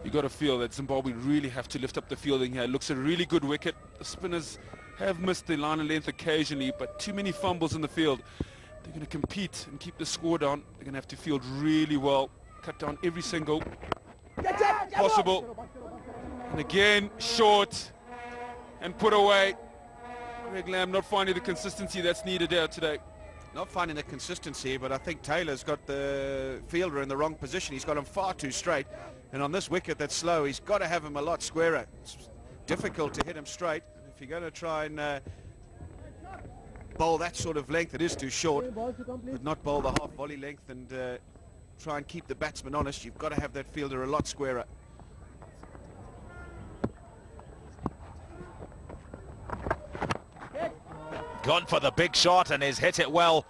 You got to feel that Zimbabwe really have to lift up the fielding here. It looks a really good wicket. The spinners have missed the line of length occasionally, but too many fumbles in the field. They're going to compete and keep the score down. They're going to have to field really well, cut down every single possible. And again, short and put away. Greg Lamb not finding the consistency that's needed there today. Not finding the consistency, but I think Taylor's got the fielder in the wrong position. He's got him far too straight. And on this wicket that's slow, he's got to have him a lot squarer. It's difficult to hit him straight. If you're going to try and bowl that sort of length, it is too short. But not bowl the half volley length and try and keep the batsman honest. You've got to have that fielder a lot squarer. Gone for the big shot and he's hit it well.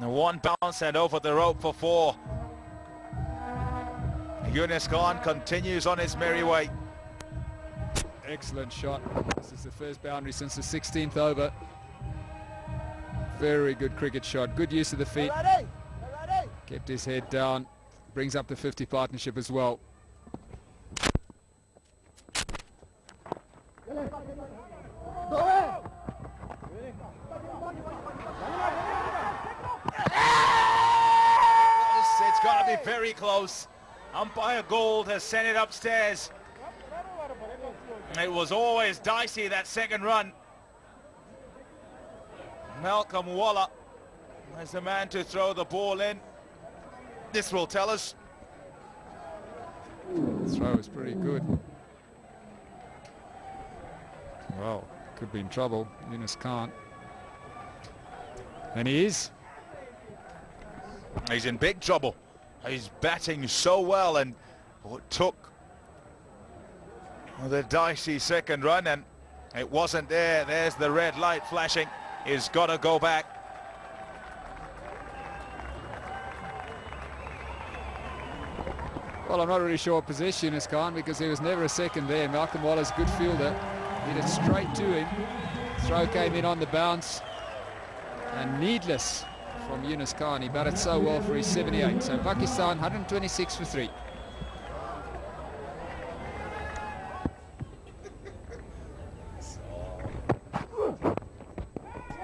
The one bounce and over the rope for 4. Yunus Khan continues on his merry way. Excellent shot. This is the first boundary since the 16th over. Very good cricket shot. Good use of the feet. Kept his head down. Brings up the 50 partnership as well. It's got to be very close. Umpire Gold has sent it upstairs. It was always dicey, that second run. Malcolm Waller is the man to throw the ball in. This will tell us. The throw is pretty good. Well, could be in trouble. Yunus Khan. And he is. He's in big trouble. He's batting so well and took the dicey second run and it wasn't there. There's the red light flashing. He's got to go back. Well, I'm not really sure what position Yunus Khan because there was never a second there. Malcolm Waller's good fielder. Hit it straight to him. Throw came in on the bounce. And needless from Yunus Khan. He batted so well for his 78. So Pakistan 126 for 3.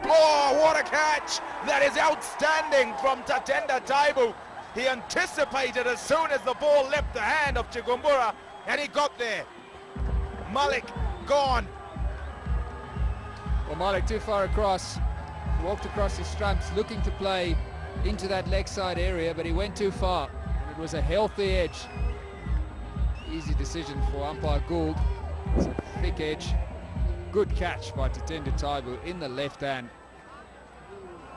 Oh, what a catch! That is outstanding from Tatenda Taibu. He anticipated as soon as the ball left the hand of Chigumbura, and he got there. Malik gone. Well, Malik too far across. He walked across his stumps looking to play into that leg side area, but he went too far. And it was a healthy edge. Easy decision for umpire Gould. It's a thick edge. Good catch by Tatenda Taibu in the left hand.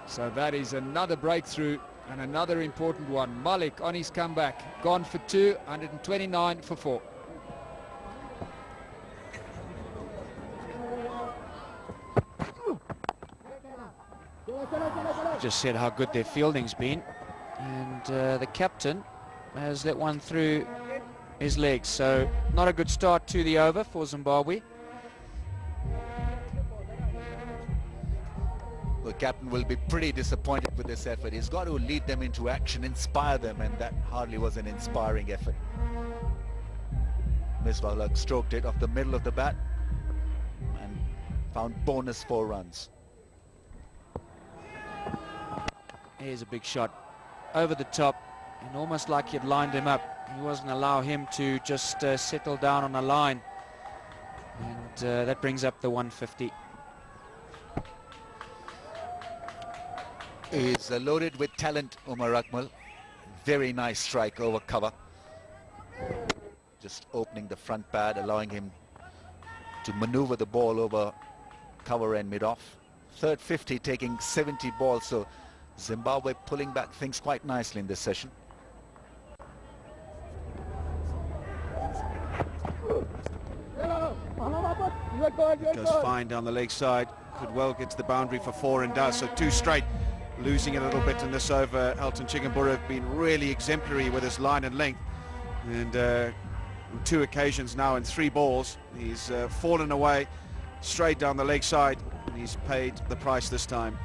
So that is another breakthrough and another important one. Malik on his comeback, gone for 2, 129 for 4. Just said how good their fielding's been, and the captain has let one through his legs, so not a good start to the over for Zimbabwe. The captain will be pretty disappointed with this effort. He's got to lead them into action, inspire them, and that hardly was an inspiring effort. Misbah stroked it off the middle of the bat and found bonus 4 runs. Here's a big shot over the top, and almost like he'd lined him up. He wasn't allow him to just settle down on a line, and that brings up the 150. He's loaded with talent, Umar Akmal. Very nice strike over cover. Just opening the front pad, allowing him to maneuver the ball over cover and mid-off. Third 50, taking 70 balls, so Zimbabwe pulling back things quite nicely in this session. Goes fine down the leg side. Could well get to the boundary for 4 and does, so 2 straight. Losing it a little bit in this over. Elton Chigumbura have been really exemplary with his line and length, and on 2 occasions now in 3 balls he's fallen away straight down the leg side, and he's paid the price this time.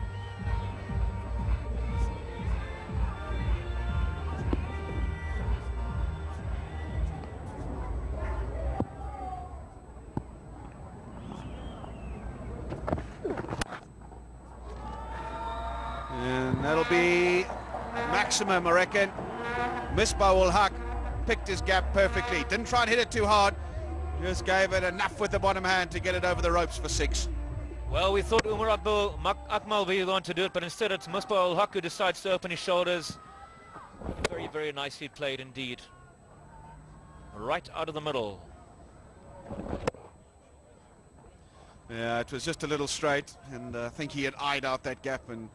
And that'll be maximum, I reckon. Misbah-ul-Haq picked his gap perfectly. Didn't try and hit it too hard. Just gave it enough with the bottom hand to get it over the ropes for 6. Well, we thought Umar Akmal be the one to do it, but instead it's Misbah-ul-Haq who decides to open his shoulders. Very, very nicely played indeed. Right out of the middle. Yeah, it was just a little straight, and I think he had eyed out that gap, and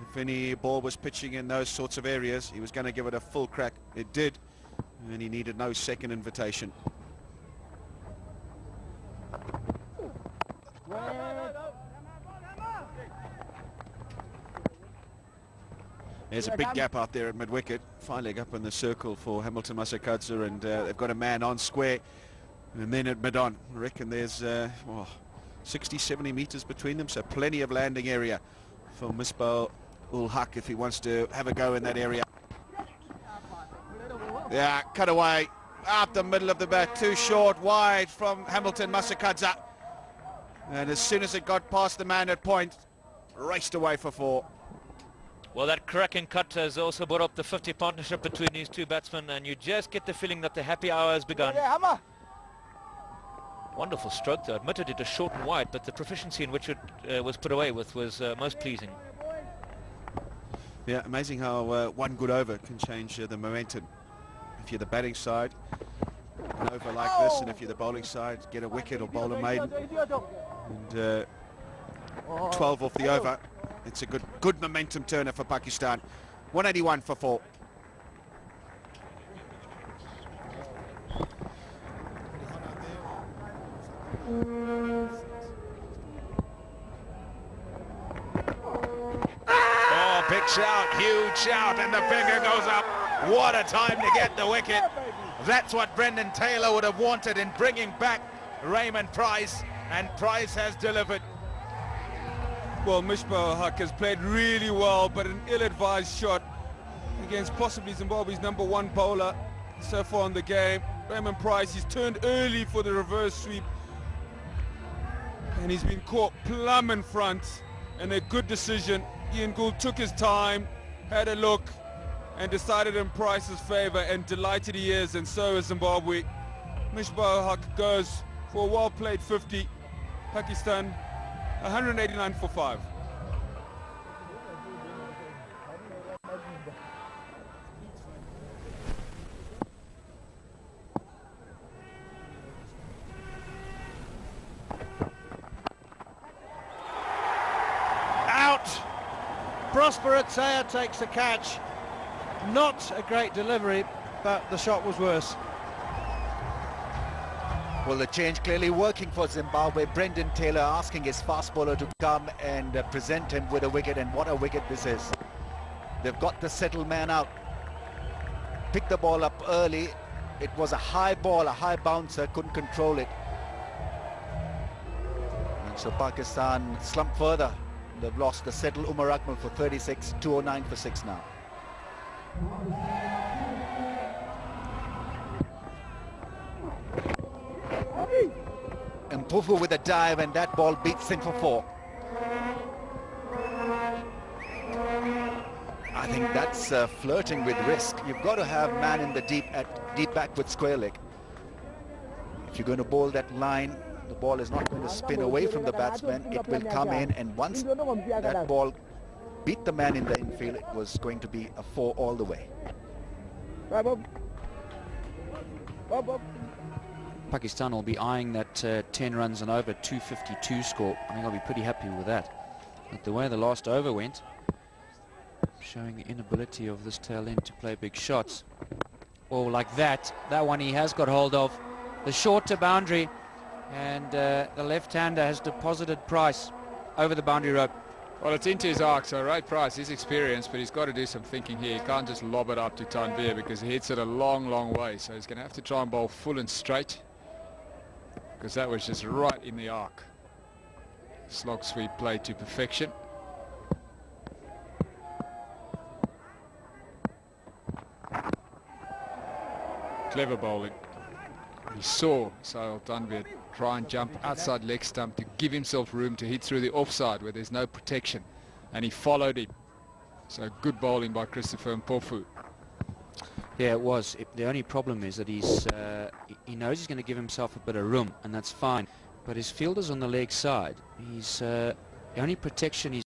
if any ball was pitching in those sorts of areas, he was going to give it a full crack. It did, and he needed no second invitation. There's a big gap out there at mid-wicket. Finally up in the circle for Hamilton Masakadza, and they've got a man on square. And then at mid-on, I reckon there's 60, 70 metres between them, so plenty of landing area for Misbah-ul-Haq if he wants to have a go in that area. Yeah, cut away, out the middle of the bat, too short, wide from Hamilton Masakadza. And as soon as it got past the man at point, raced away for 4. Well, that cracking cut has also brought up the 50 partnership between these two batsmen, and you just get the feeling that the happy hour has begun. Wonderful stroke, though. Admitted it is short and wide, but the proficiency in which it was put away with was most pleasing. Yeah, amazing how one good over can change the momentum. If you're the batting side, an over like this, and if you're the bowling side, get a wicket or bowl a maiden. And 12 off the over. It's a good momentum turner for Pakistan. 181 for 4. Oh, big shout, huge shout, and the finger goes up. What a time to get the wicket. That's what Brendan Taylor would have wanted in bringing back Raymond Price, and Price has delivered. Well, Misbah-ul-Haq has played really well, but an ill-advised shot against possibly Zimbabwe's #1 bowler so far in the game. Raymond Price, he's turned early for the reverse sweep, and he's been caught plumb in front, and a good decision. Ian Gould took his time, had a look, and decided in Price's favour, and delighted he is, and so is Zimbabwe. Misbah-ul-Haq goes for a well-played 50. Pakistan 189 for 5. Out. Prosper Atsaya takes the catch. Not a great delivery, but the shot was worse. Well, the change clearly working for Zimbabwe. Brendan Taylor asking his fast bowler to come and present him with a wicket, and what a wicket this is. They've got the settled man out. Picked the ball up early. It was a high ball, a high bouncer, couldn't control it. And so Pakistan slumped further. They've lost the settled Umar Akmal for 36, 209 for 6 now. Mpufu with a dive, and that ball beats in for 4. I think that's flirting with risk. You've got to have man in the deep back with square leg. If you're going to bowl that line, the ball is not going to spin away from the batsman. It will come in, and once that ball beat the man in the infield, it was going to be a 4 all the way. Pakistan will be eyeing that 10 runs and over 252 score. I think I'll be pretty happy with that. But the way the last over went, showing the inability of this tail end to play big shots. Oh, like that one he has got hold of. The shorter boundary, and the left-hander has deposited Price over the boundary rope. Well, it's into his arc, so Ray Price is experienced, but he's got to do some thinking here. He can't just lob it up to Tanvir because he hits it a long, long way. So he's going to have to try and bowl full and straight, because that was just right in the arc. Slog sweep played to perfection. Clever bowling. He saw Sahil Tanvir try and jump outside leg stump to give himself room to hit through the offside where there's no protection, and he followed him. So good bowling by Christopher Mpofu. Yeah, it was. The only problem is that he knows he's going to give himself a bit of room, and that's fine. But his fielder's on the leg side. The only protection he's